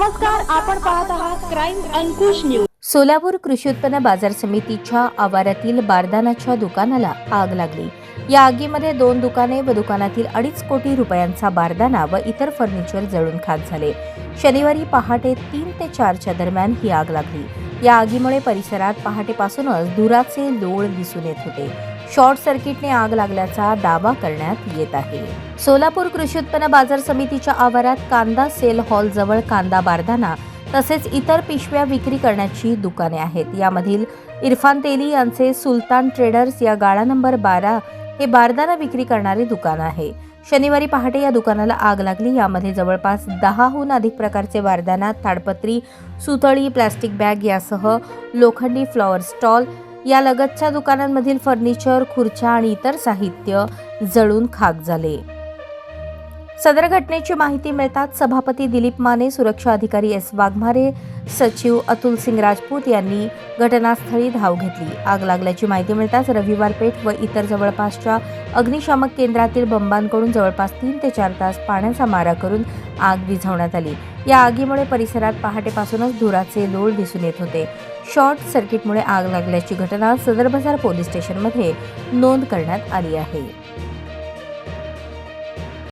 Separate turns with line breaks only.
नमस्कार, आपण पाहत आहात क्राईम अंकुश न्यूज।
सोलापूर कृषी उत्पन्न बाजार समितीच्या आवारातील बारदानाच्या दुकानाला आग लागली। या आगीमध्ये 2 दुकाने व दुकानातील 2.5 कोटी रुपयांचा बारदाना व इतर फर्निचर जळून खाक झाले। शनिवारी पहाटे 3 ते 4च्या दरम्यान ही आग लागली। या आगीमुळे परिसरात पहाटेपासूनच धुराचे लोळ दिसून येत होते। शॉर्ट सर्किटने आग लागल्याचा दावा करण्यात येत आहे। सोलापूर कृषी उत्पन्न बाजार समितीच्या आवारात कांदा सेल हॉल जवळ कांदा बारदाना तसेच इतर पिशव्या विक्री करण्याची दुकाने आहेत। यामधील इरफान तेली यांचे सुलतान ट्रेडर्स या गाळा नंबर 12 हे बारदाना विक्री करणारे दुकान आहे। शनिवारी पहाटे या दुकानाला आग लागली। यामध्ये जवळपास 10हून अधिक प्रकारचे बारदाना, ताडपत्री, सुतळी, प्लास्टिक बॅग यासह लोखंडी फ्लॉवर स्टॉल, या लगतच्या दुकानांमधील फर्निचर, खुर्च्या आणि इतर साहित्य जळून खाक झाले। सदर घटनेची माहिती मिळताच सभापती दिलीप माने, सुरक्षा अधिकारी एस वाघमारे, सचिव अतुल सिंग राजपूत यांनी घटनास्थळी धाव घेतली। आग लागल्याची माहिती मिळताच रविवार पेठ व इतर जवळपासच्या अग्निशामक केंद्रातील बंबांकडून जवळपास 3 ते 4 तास पाण्याचा मारा करून आग विझवण्यात आली। या आगीमुळे परिसरात पहाटेपासूनच धुराचे लोळ दिसून येत होते। शॉर्ट सर्किटमुळे आग लागल्याची घटना सदर बाजार पोलीस स्टेशनमध्ये नोंद करण्यात आली आहे।